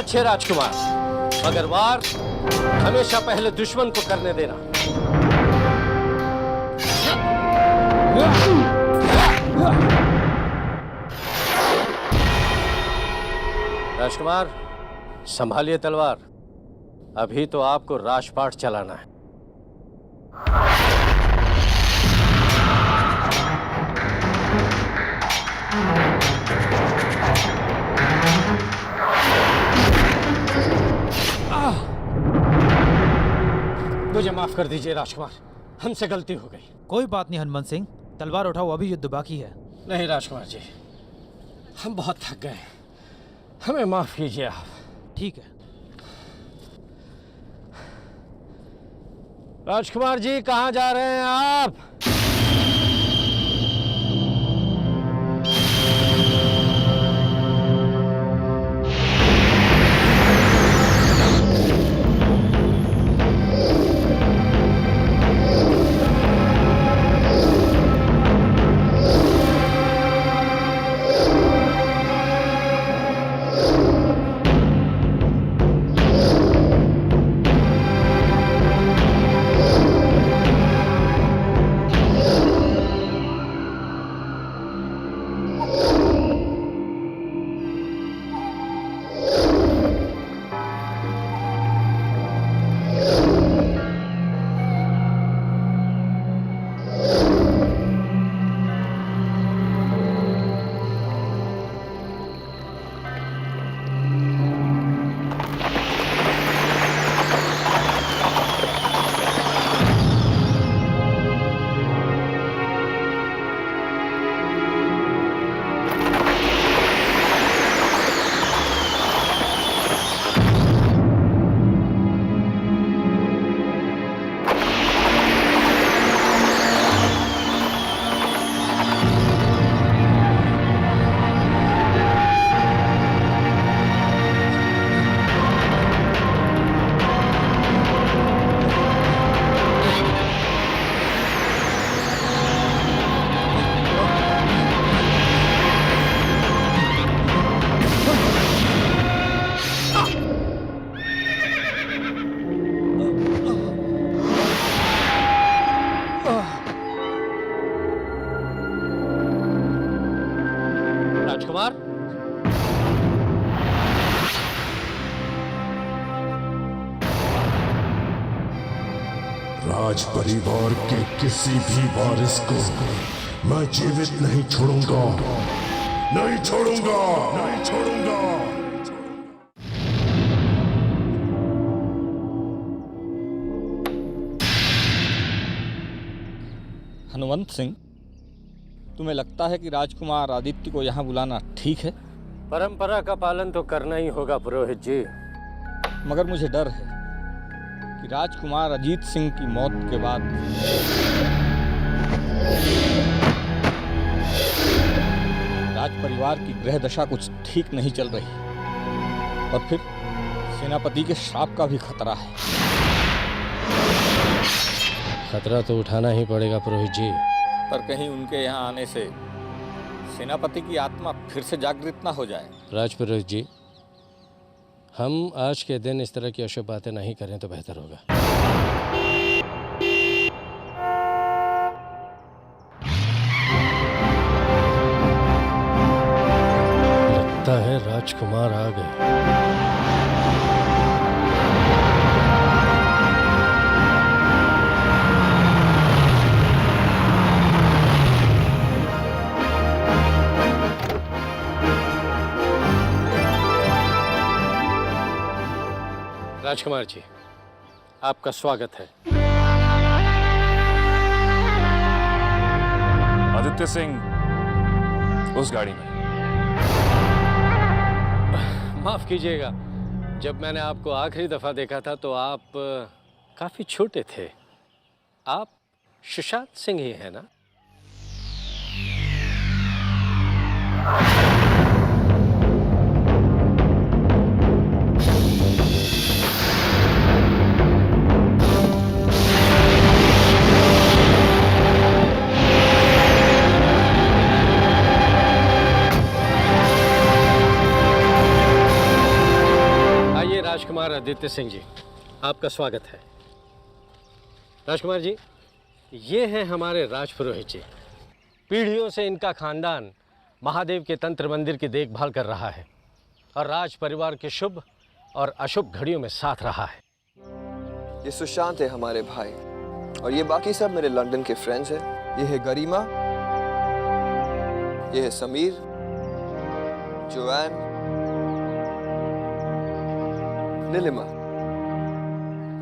अच्छे राजकुमार, मगर वार हमेशा पहले दुश्मन को करने देना। राजकुमार, संभालिए तलवार। अभी तो आपको राजपाट चलाना है। मुझे माफ कर दीजिए राजकुमार, हमसे गलती हो गई। कोई बात नहीं हनुमंत सिंह, तलवार उठाओ, अभी युद्ध बाकी है। नहीं राजकुमार जी, हम बहुत थक गए, हमें माफ कीजिए आप। ठीक है। राजकुमार जी, कहाँ जा रहे हैं आप? राजकुमार, राज परिवार के किसी भी वारिस को मैं जीवित नहीं छोड़ूंगा, नहीं छोड़ूंगा, नहीं छोड़ूंगा। हनुमंत सिंह, तुम्हें लगता है कि राजकुमार आदित्य को यहाँ बुलाना ठीक है? परंपरा का पालन तो करना ही होगा पुरोहित जी। मगर मुझे डर है कि राजकुमार अजीत सिंह की मौत के बाद राज परिवार की ग्रह दशा कुछ ठीक नहीं चल रही और फिर सेनापति के श्राप का भी खतरा है। खतरा तो उठाना ही पड़ेगा पुरोहित जी। पर कहीं उनके यहाँ आने से सेनापति की आत्मा फिर से जागृत ना हो जाए। राजपुरोहित जी, हम आज के दिन इस तरह की अशुभ बातें नहीं करें तो बेहतर होगा। लगता है राजकुमार आ गए। राजकुमार जी, आपका स्वागत है। आदित्य सिंह उस गाड़ी में। माफ कीजिएगा, जब मैंने आपको आखिरी दफा देखा था तो आप काफी छोटे थे। आप सुशांत सिंह ही है ना? आदित्य सिंह जी, आपका स्वागत है। राजकुमार जी, ये हैं हमारे राजपुरोहित जी। पीढ़ियों से इनका खानदान महादेव के तंत्र मंदिर की देखभाल कर रहा है और राज परिवार के शुभ और अशुभ घड़ियों में साथ रहा है। ये सुशांत है हमारे भाई, और ये बाकी सब मेरे लंदन के फ्रेंड्स हैं। ये है गरिमा, ये है समीर, जोआन, नीलिमा।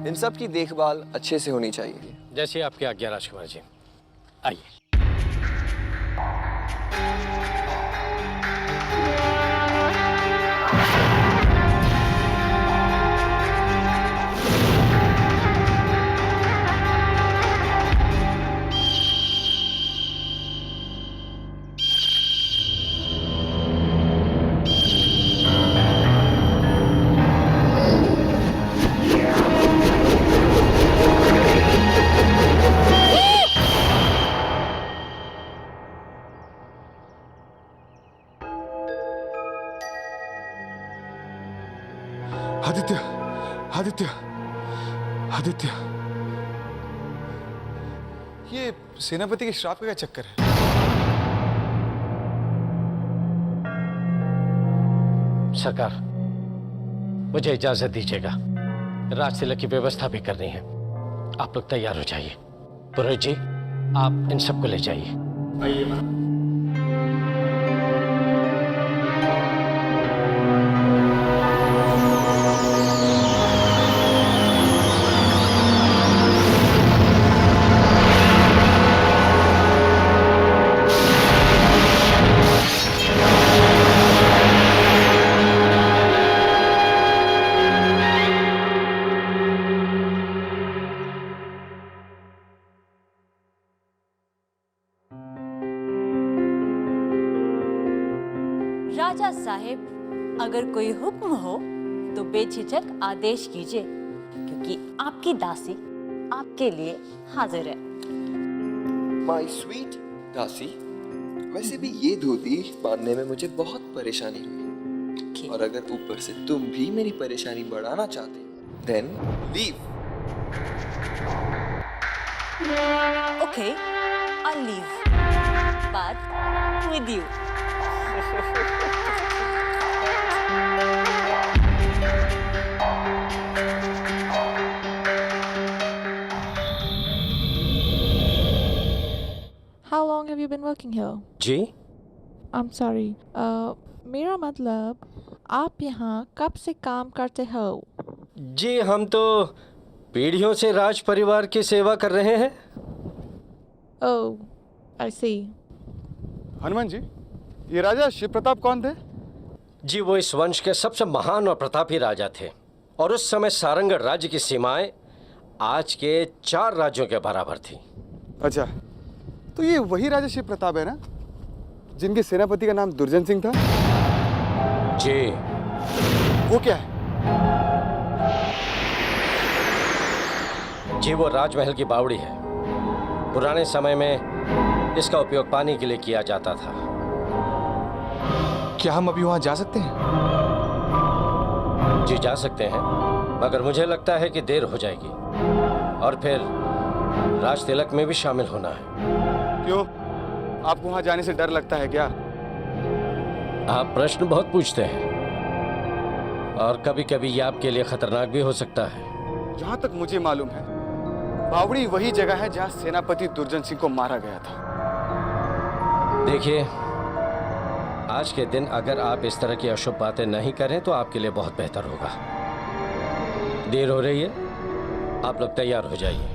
इन सब की देखभाल अच्छे से होनी चाहिए। जैसी आपकी आज्ञा राजकुमार जी, आइए। आदित्य, आदित्य, आदित्य, ये सेनापति के श्राप का क्या चक्कर है? सरकार, मुझे इजाजत दीजिएगा, राज तिलक की व्यवस्था भी करनी है। आप लोग तैयार हो जाइए। पुरोहित जी, आप इन सबको ले जाइए। आइए। राजा साहेब, अगर कोई हुक्म हो तो बेझिझक आदेश कीजिए, क्योंकि आपकी दासी आपके लिए हाजिर है। माय स्वीट दासी, वैसे भी ये धोती बांधने में मुझे बहुत परेशानी हुई, और अगर ऊपर से तुम भी मेरी परेशानी बढ़ाना चाहते then leave. Okay, I'll leave, but with you. How long have you been working here? जी, I'm sorry. मेरा मतलब आप यहाँ कब से काम करते हो? जी हम तो पीढ़ियों से राज परिवार की सेवा कर रहे हैं। Oh, I see. Hanuman ji, ये राजा शिव प्रताप कौन थे? जी वो इस वंश के सबसे महान और प्रतापी राजा थे, और उस समय सारंगढ़ राज्य की सीमाएं आज के 4 राज्यों के बराबर थी। अच्छा, तो ये वही राजा शिव प्रताप है ना, जिनके सेनापति का नाम दुर्जन सिंह था? जी। वो क्या है? जी वो राजमहल की बावड़ी है। पुराने समय में इसका उपयोग पानी के लिए किया जाता था। क्या हम अभी वहां जा सकते हैं? जी जा सकते हैं, मगर मुझे लगता है कि देर हो जाएगी, और फिर राज तिलक में भी शामिल होना है। क्यों? आपको वहां जाने से डर लगता है क्या? आप प्रश्न बहुत पूछते हैं, और कभी कभी ये आपके लिए खतरनाक भी हो सकता है। जहां तक मुझे मालूम है, बावड़ी वही जगह है जहां सेनापति दुर्जन सिंह को मारा गया था। देखिए, आज के दिन अगर आप इस तरह की अशुभ बातें नहीं करें तो आपके लिए बहुत बेहतर होगा। देर हो रही है, आप लोग तैयार हो जाइए।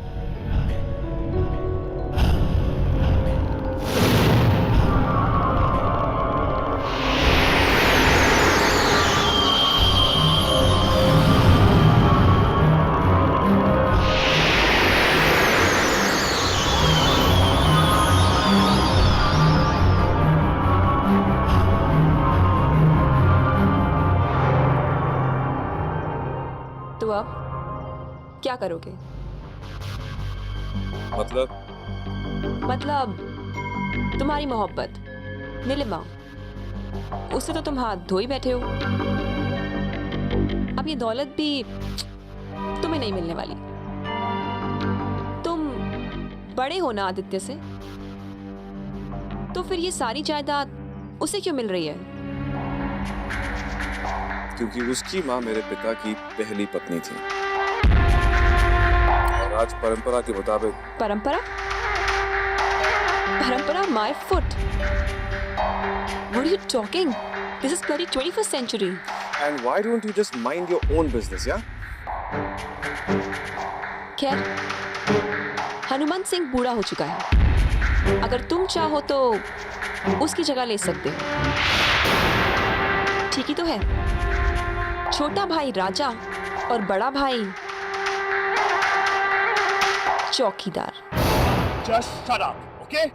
तो अब क्या करोगे? मतलब तुम्हारी मोहब्बत नीलिमा, उससे तो तुम हाथ धो ही बैठे हो। अब अब ये दौलत भी तुम्हें नहीं मिलने वाली। तुम बड़े हो ना आदित्य से, तो फिर ये सारी जायदाद उसे क्यों मिल रही है? क्योंकि उसकी माँ मेरे पिता की पहली पत्नी थी और आज परंपरा के मुताबिक। परंपरा? परंपरा my foot. What are you talking? This is bloody 21st century. And why don't you just mind your own business, yeah? खैर, हनुमंत सिंह बूढ़ा हो चुका है। अगर तुम चाहो तो उसकी जगह ले सकते हो। ठीक ही तो है। छोटा भाई राजा और बड़ा भाई चौकीदार। Just shut up, okay?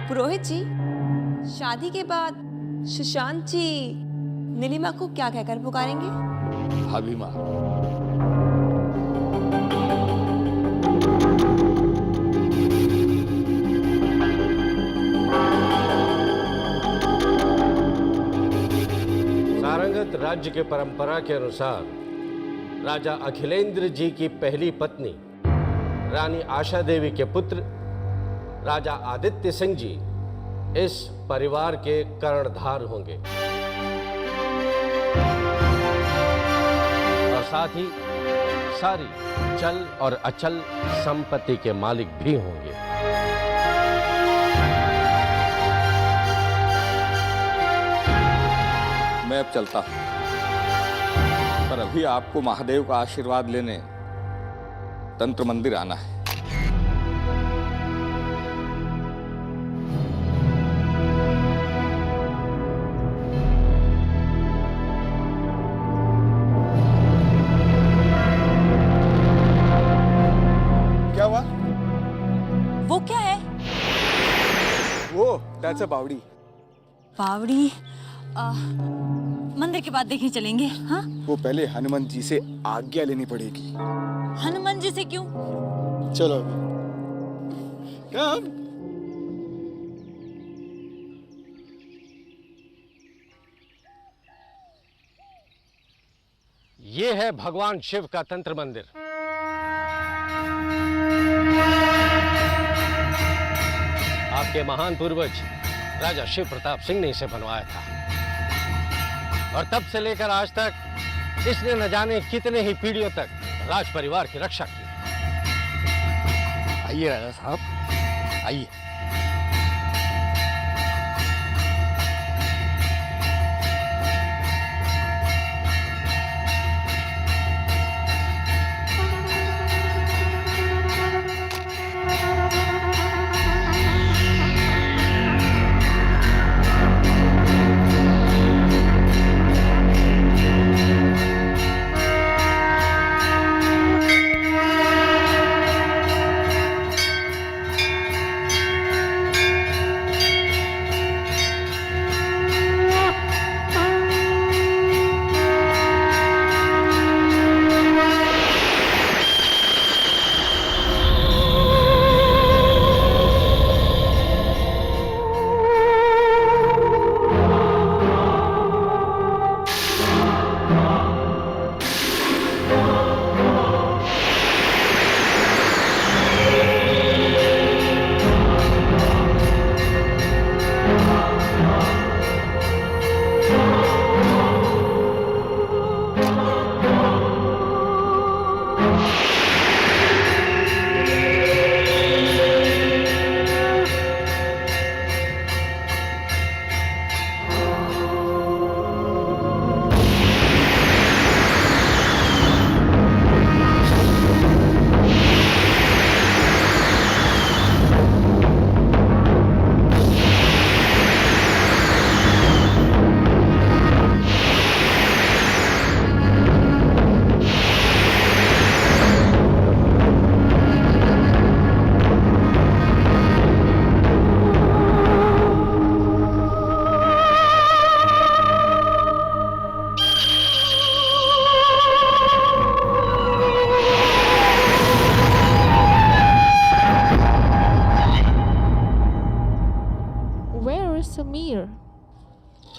पुरोहित जी, शादी के बाद सुशांत जी नीलिमा को क्या कहकर पुकारेंगे? भाभी माँ। सारंगत राज्य के परंपरा के अनुसार राजा अखिलेंद्र जी की पहली पत्नी रानी आशा देवी के पुत्र राजा आदित्य सिंह जी इस परिवार के कर्णधार होंगे और साथ ही सारी चल और अचल संपत्ति के मालिक भी होंगे। मैं अब चलता हूँ, पर अभी आपको महादेव का आशीर्वाद लेने तंत्र मंदिर आना है। क्या हुआ? वो क्या है? वो that's a बावड़ी। बावड़ी? मंदिर के बाद देखने चलेंगे। हाँ, वो पहले हनुमान जी से आज्ञा लेनी पड़ेगी। हनुमान जी से क्यों? चलो Come. ये है भगवान शिव का तंत्र मंदिर। आपके महान पूर्वज राजा शिव प्रताप सिंह ने इसे बनवाया था और तब से लेकर आज तक इसने न जाने कितने ही पीढ़ियों तक राज परिवार की रक्षा की। आइए राजा साहब, आइए।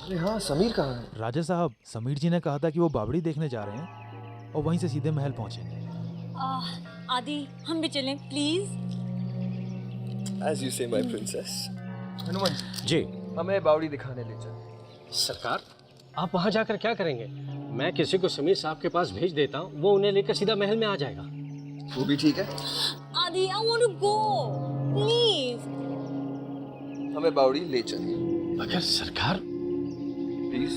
अरे हाँ, समीर कहाँ है? राजा साहब, समीर जी ने कहा था कि वो बावड़ी देखने जा रहे हैं और वहीं से सीधे महल पहुंचेंगे। आदि, हम भी चलें please. As you say, my princess. Hanuman ji, जी हमें बावड़ी दिखाने ले चल। सरकार, आप वहाँ जाकर क्या करेंगे? मैं किसी को समीर साहब के पास भेज देता हूँ, वो उन्हें लेकर सीधा महल में आ जाएगा। वो भी ठीक है। आदि, I want to go. Please. हमें बावड़ी ले चलिए। मगर सरकार, प्लीज।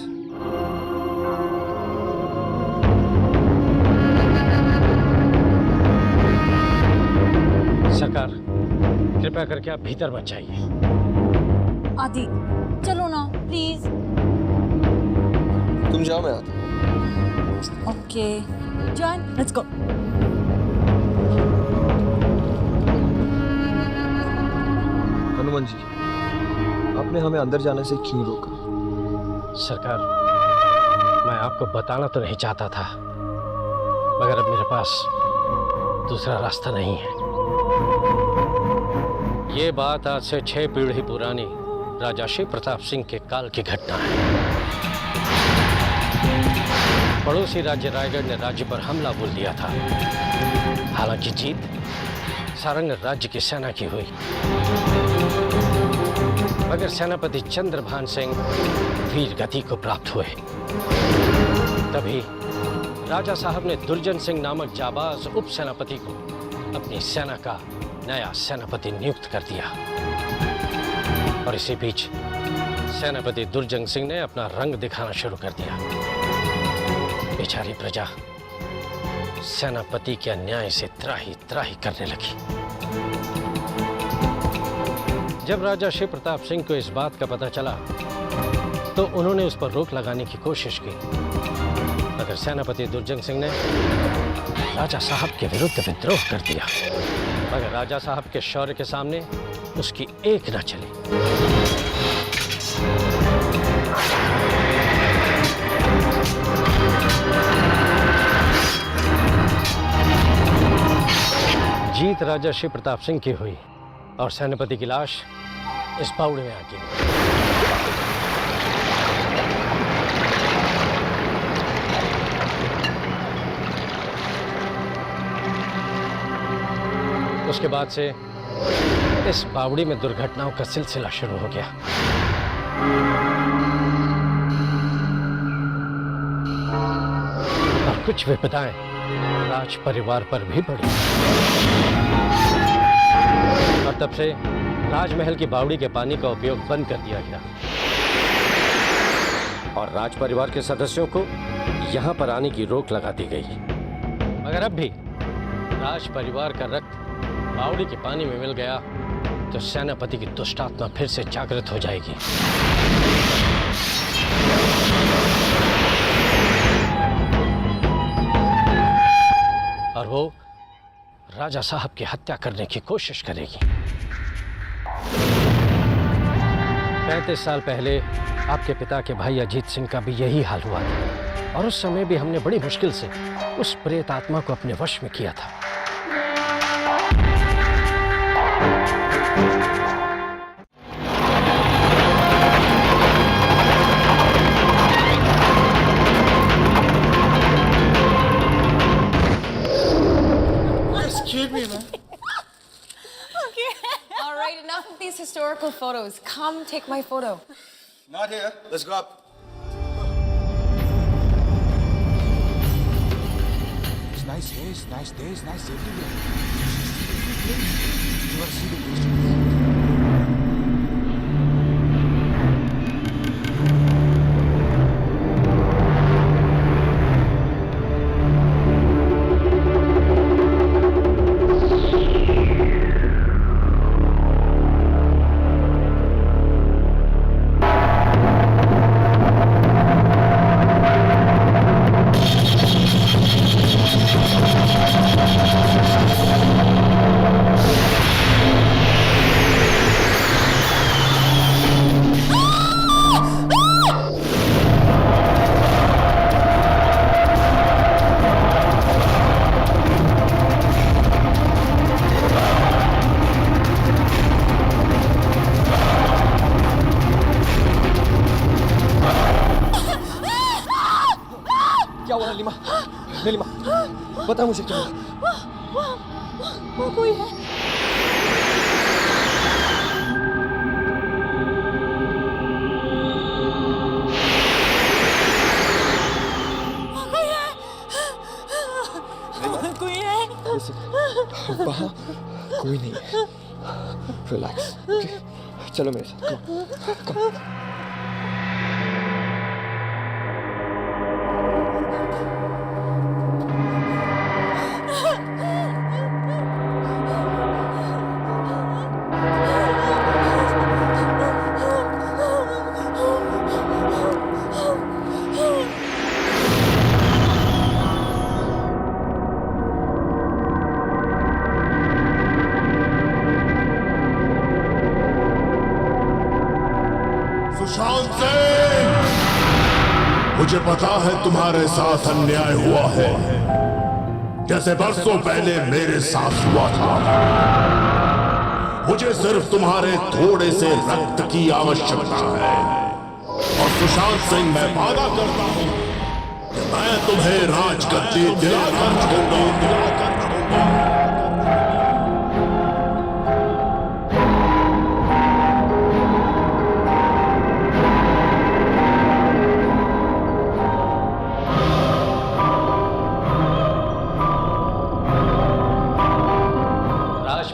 सरकार, कृपया करके आप भीतर मत जाइए। आदि, चलो ना प्लीज। तुम जाओ, मैं आता हूँ। Okay, John, let's go. Hanuman ji, आपने हमें अंदर जाने से क्यों रोका? सरकार, मैं आपको बताना तो नहीं चाहता था, मगर अब मेरे पास दूसरा रास्ता नहीं है। ये बात आज से 6 पीढ़ी पुरानी राजा शिव प्रताप सिंह के काल की घटना है। पड़ोसी राज्य रायगढ़ ने राज्य पर हमला बोल दिया था। हालांकि जीत सारंग राज्य की सेना की हुई, मगर सेनापति चंद्रभान सिंह वीर गति को प्राप्त हुए। तभी राजा साहब ने दुर्जन सिंह नामक जाबाज उप सेनापति को अपनी सेना का नया सेनापति नियुक्त कर दिया। और इसी बीच सेनापति दुर्जन सिंह ने अपना रंग दिखाना शुरू कर दिया। बेचारी प्रजा सेनापति के अन्याय से त्राही त्राही करने लगी। जब राजा शिव प्रताप सिंह को इस बात का पता चला तो उन्होंने उस पर रोक लगाने की कोशिश की, मगर सेनापति दुर्जन सिंह ने राजा साहब के विरुद्ध विद्रोह कर दिया। मगर राजा साहब के शौर्य के सामने उसकी एक न चली। जीत राजा शिव प्रताप सिंह की हुई और सेनापति की लाश इस बावड़े में आ गिरी। उसके बाद से इस बावड़ी में दुर्घटनाओं का सिलसिला शुरू हो गया। और कुछ विपदाएं राज परिवार पर भी पड़ी। और तब से राजमहल की बावड़ी के पानी का उपयोग बंद कर दिया गया और राज परिवार के सदस्यों को यहां पर आने की रोक लगा दी गई। मगर अब भी राज परिवार का रक्त बावड़ी के पानी में मिल गया तो सेनापति की दुष्ट आत्मा फिर से जागृत हो जाएगी। और वो राजा साहब की हत्या करने की कोशिश करेगी। 35 साल पहले आपके पिता के भाई अजीत सिंह का भी यही हाल हुआ था और उस समय भी हमने बड़ी मुश्किल से उस प्रेत आत्मा को अपने वश में किया था। Excuse me, man. Okay. All right, enough of these historical photos. Come take my photo. Not here. Let's go up. It's nice here, it's nice there, it's nice everywhere. You want to see the pictures? क्या हुआ नीलिमा? नीलिमा, बता मुझे क्या हुआ? वो कोई है। कोई है। वहाँ कोई नहीं है। रिलैक्स, चलो मेरे साथ। Come. सुशांत सिंह, मुझे पता है तुम्हारे साथ अन्याय हुआ है, जैसे बरसों पहले मेरे साथ हुआ था। मुझे सिर्फ तुम्हारे थोड़े से रक्त की आवश्यकता है, और सुशांत सिंह, मैं वादा करता हूं कि मैं तुम्हें राजगद्दी दिलाकर रहूंगा।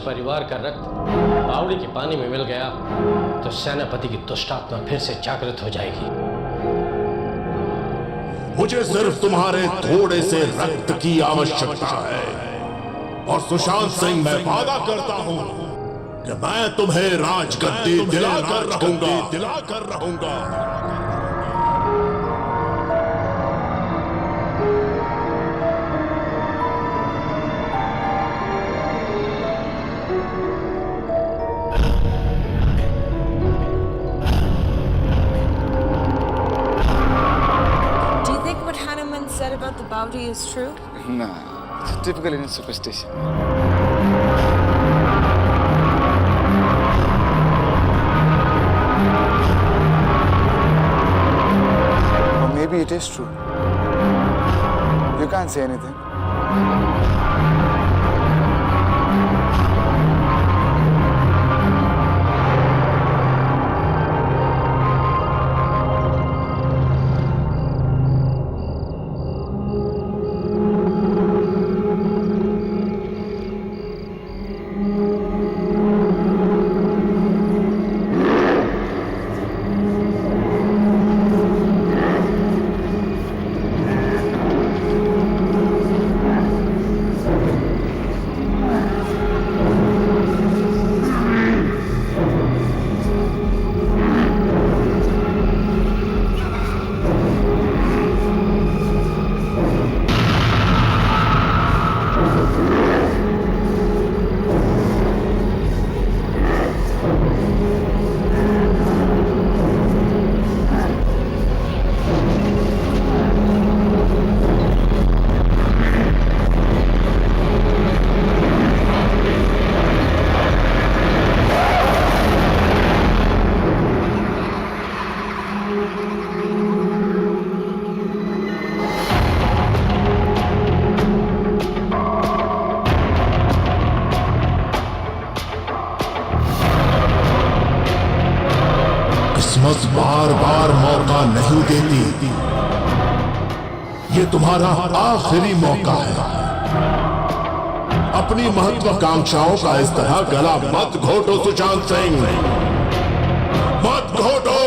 परिवार का रक्त बावड़ी के पानी में मिल गया तो सेनापति की दुष्ट आत्मा फिर से जागृत हो जाएगी। मुझे सिर्फ तुम्हारे थोड़े से रक्त की आवश्यकता है, और सुशांत सिंह, मैं वादा करता हूं कि मैं तुम्हें राजगद्दी दिलाकर रहूंगा। Said about the Baudi is true? No, it's a typical Indian superstition. Or maybe it is true. You can't say anything. किस्मत बार बार मौका नहीं देती, ये तुम्हारा आखिरी मौका है। अपनी महत्वाकांक्षाओं का इस तरह गला मत घोटो सुशांत सिंह, मत घोटो।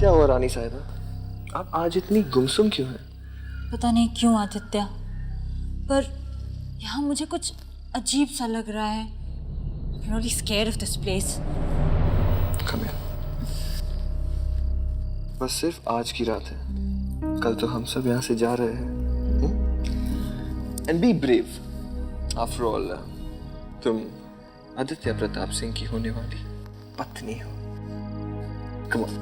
क्या हुआ रानी साहिबा? आप आज इतनी गुमसुम क्यों हैं? पता नहीं क्यों आदित्य, पर यहाँ मुझे कुछ अजीब सा लग रहा है। I'm really scared of this place. Come here. बस सिर्फ आज की रात है, कल तो हम सब यहाँ से जा रहे हैं। And be brave. After all, तुम आदित्य प्रताप सिंह की होने वाली पत्नी हो। Come on.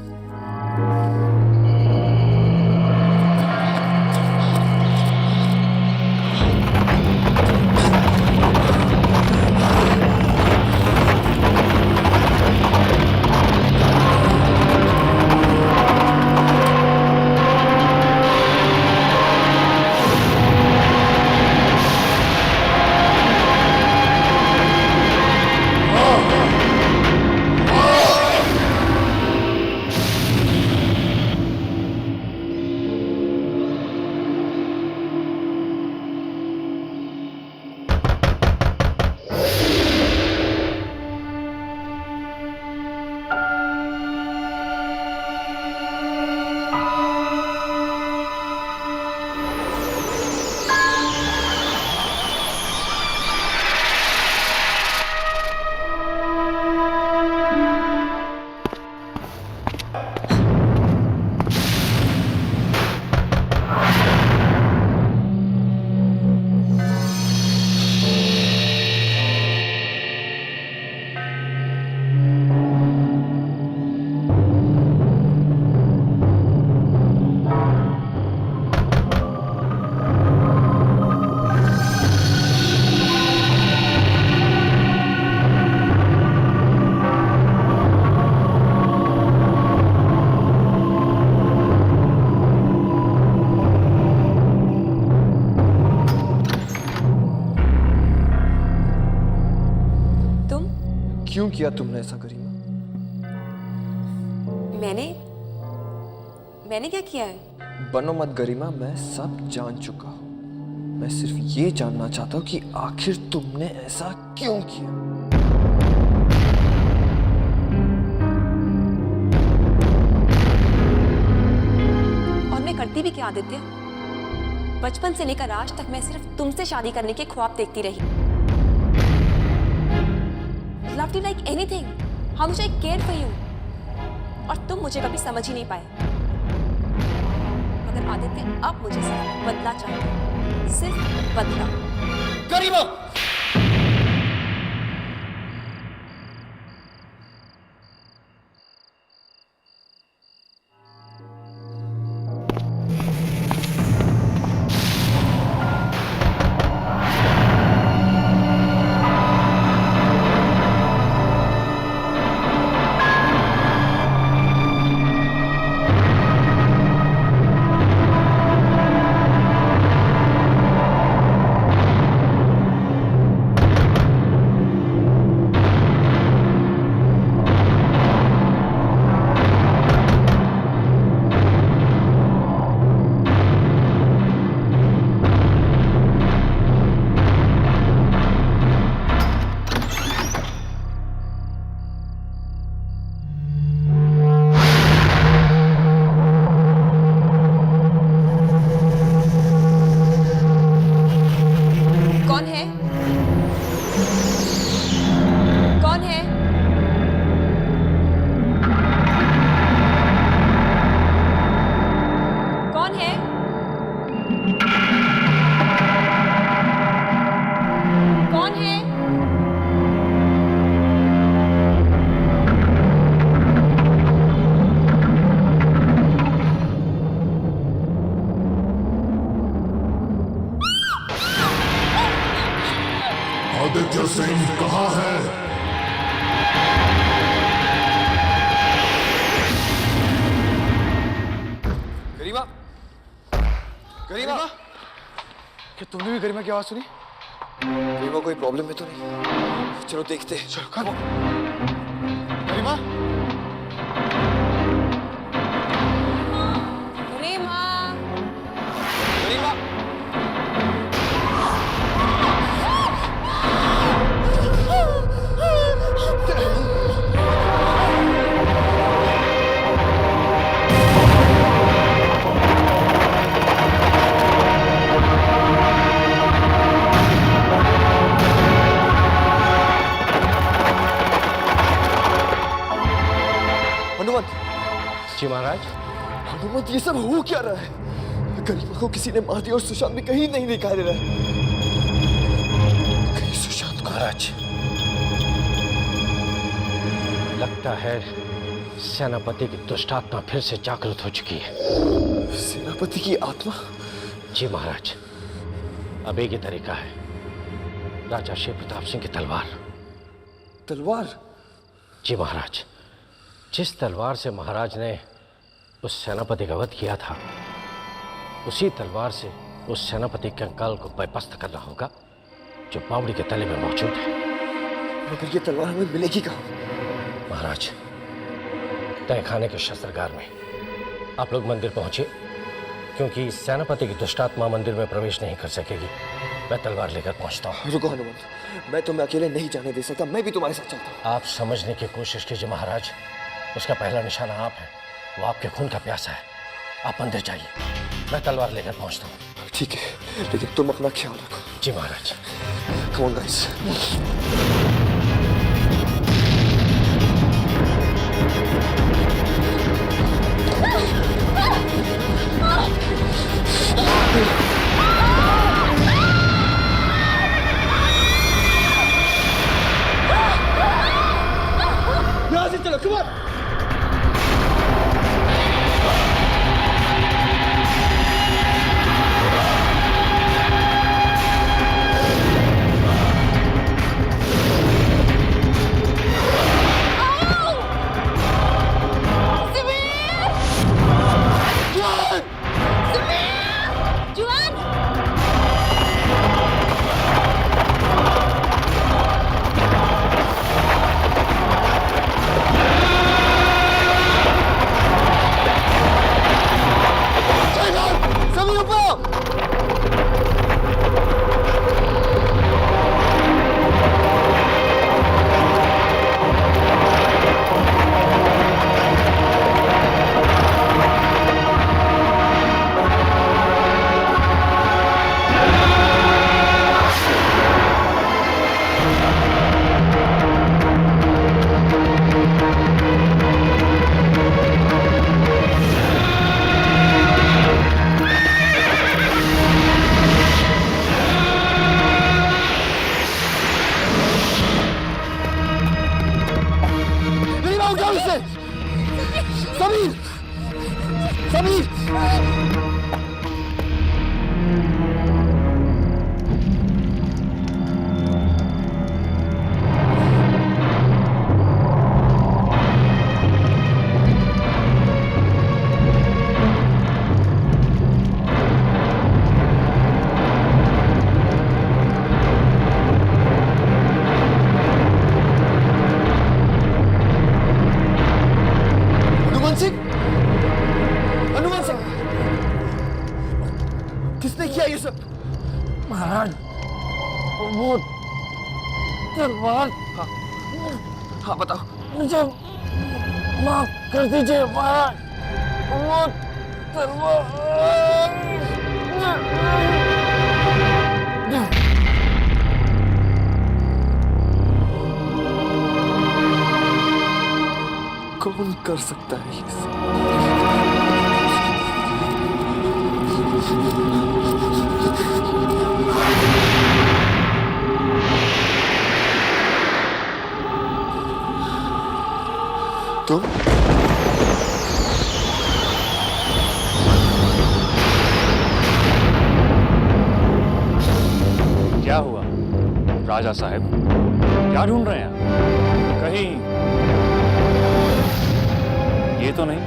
क्यों किया तुमने ऐसा गरिमा? मैंने क्या किया है? बनो मत गरिमा, मैं सब जान चुका हूं। मैं सिर्फ ये जानना चाहता हूं कि आखिर तुमने ऐसा क्यों किया। और मैं करती भी क्या आदित्य? बचपन से लेकर आज तक मैं सिर्फ तुमसे शादी करने के ख्वाब देखती रही। Loved you like anything. How much I cared for you. और तुम मुझे कभी समझ ही नहीं पाए। मगर आदित्य अब मुझे सिर्फ बदला चाहिए, सिर्फ बदला। गरिमा! आदित्य सिंह कहाँ है? गरिमा! गरिमा! क्या तुमने भी गरिमा की आवाज सुनी? गरिमा कोई प्रॉब्लम है तो नहीं? चलो देखते हैं। चलो कम। गरिमा? गरिमा! जी महाराज। हनुमंत, ये सब हो क्या रहा है? गरीबों को किसी ने मार दिया और सुशांत भी कहीं नहीं दिखाई दे रहा है। कहीं सुशांत को। महाराज, लगता है सेनापति की दुष्ट आत्मा फिर से जागृत हो चुकी है। सेनापति की आत्मा? जी महाराज, अब एक ही तरीका है, राजा शिव प्रताप सिंह की तलवार। तलवार? जी महाराज, जिस तलवार से महाराज ने उस सेनापति का वध किया था, उसी तलवार से उस सेनापति के कंकाल को बेपस्त करना होगा जो बावड़ी के तले में मौजूद है। मगर ये तलवार हमें मिलेगी कहाँ? महाराज, तहखाने के शस्त्रागार में। आप लोग मंदिर पहुंचिए, क्योंकि सेनापति की दुष्टात्मा मंदिर में प्रवेश नहीं कर सकेगी। मैं तलवार लेकर पहुंचता हूँ। रुको हनुमंत, मैं तुम्हें अकेले नहीं जाने दे सकता। मैं भी तुम्हारे साथ चलता हूँ। आप समझने की कोशिश कीजिए महाराज, उसका पहला निशाना आप है। वो आपके खून का प्यासा है। आप मंदिर जाइए, मैं तलवार लेकर पहुंचता हूँ। ठीक है, लेकिन तुम अपना ख्याल रखो। जी महाराज। Come on, guys. यहाँ से चलो, come on! समीर! समीर! किसने किया ये सब? महाराज, वो तलवार। हाँ बताओ। मुझे माफ कर दीजिए महाराज, वो तलवार। कौन कर सकता है ये सब? तुम? क्या हुआ राजा साहब, क्या ढूंढ रहे हैं? कहीं ये तो नहीं?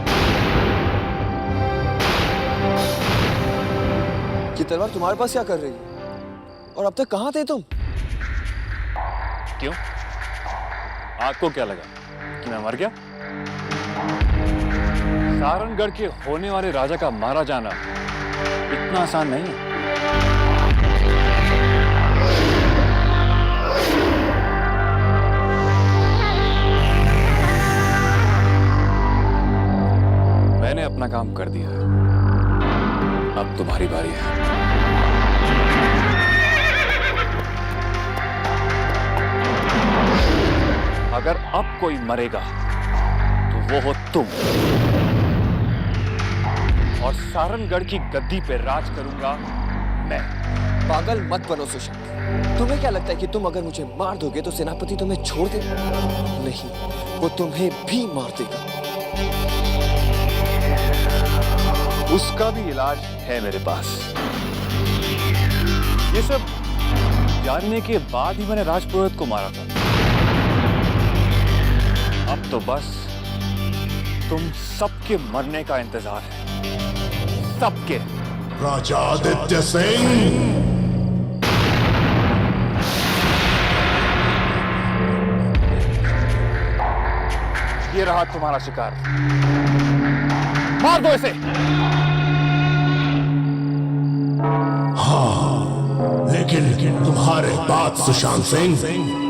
ये तलवार तुम्हारे पास क्या कर रही है? और अब तक कहाँ थे तुम? क्यों, आपको क्या लगा कि मैं मर गया? सारंगढ़ के होने वाले राजा का मारा जाना इतना आसान नहीं है। मैंने अपना काम कर दिया, अब तुम्हारी बारी है। अगर अब कोई मरेगा तो वो हो तुम। और सारनगढ़ की गद्दी पे राज करूंगा मैं। पागल मत बनो सुशांत। तुम्हें क्या लगता है कि तुम अगर मुझे मार दोगे तो सेनापति तुम्हें छोड़ देगा? नहीं, वो तुम्हें भी मार देगा। उसका भी इलाज है मेरे पास। ये सब जानने के बाद ही मैंने राजपुरोहित को मारा था। अब तो बस तुम सबके मरने का इंतजार है, सबके। राजा आदित्य सिंह, ये रहा तुम्हारा शिकार, मार दो इसे। हाँ, लेकिन तुम्हारे बाद सुशांत सिंह,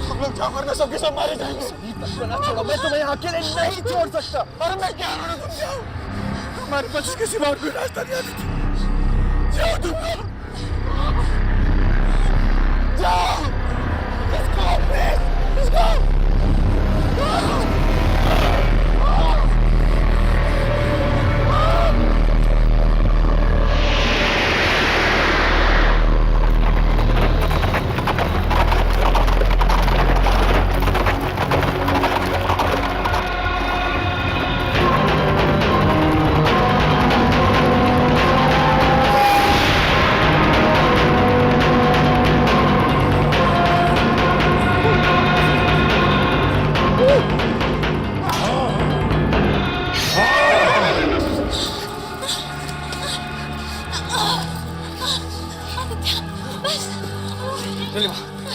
हम लोग क्या करना, सबके सब मारे जाएंगे। छोड़ो, मैं तुम्हें अकेले नहीं छोड़ सकता। और मैं क्या करूं, तुम जाओ। हमारे पास किसी और कोई रास्ता नहीं आती। जाओ तुम लोग, जाओ। Let's go, please. Let's go.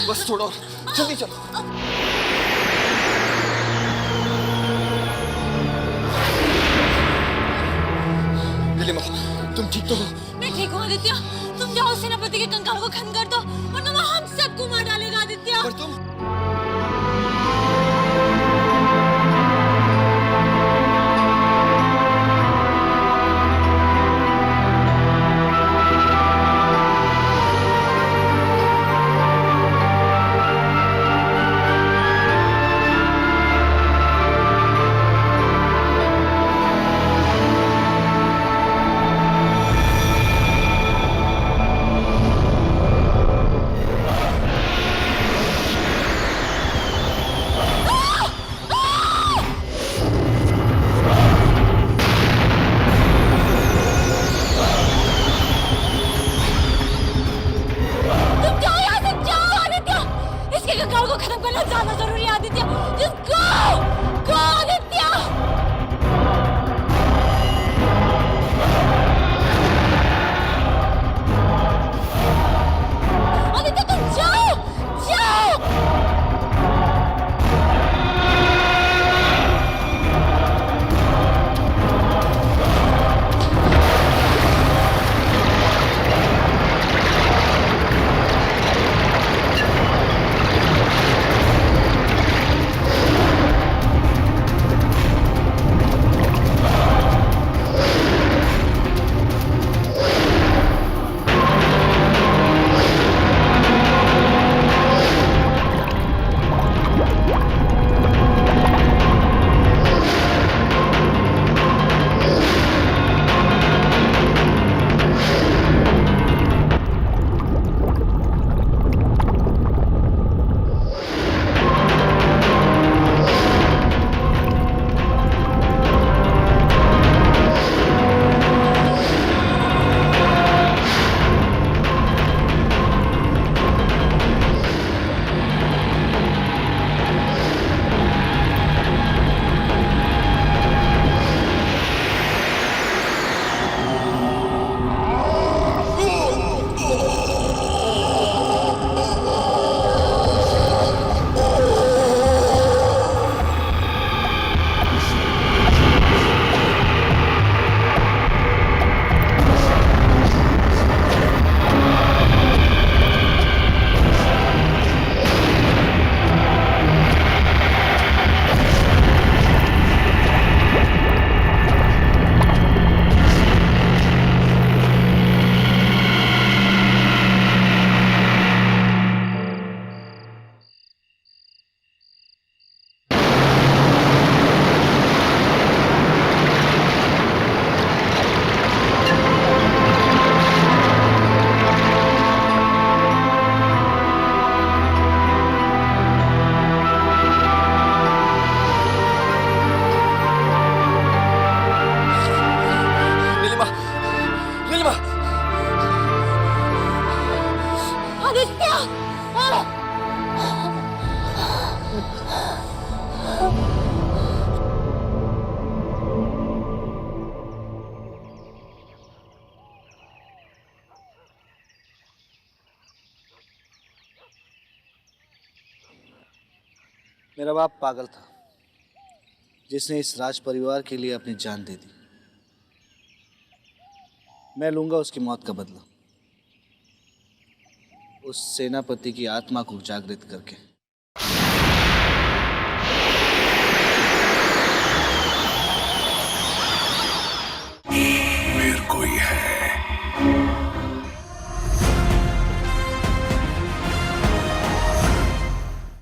बस छोड़ो, जल्दी चलो। नीलिमा, तुम ठीक तो हो? मैं ठीक हूँ आदित्य। तुम जाओ सेनापति के कंकाल को खत्म कर दो, वरना वो हम सबको मार डालेगा आदित्य। पर तुम आदित्य! मेरा बाप पागल था जिसने इस राज परिवार के लिए अपनी जान दे दी। मैं लूंगा उसकी मौत का बदला, उस सेनापति की आत्मा को जागृत करके।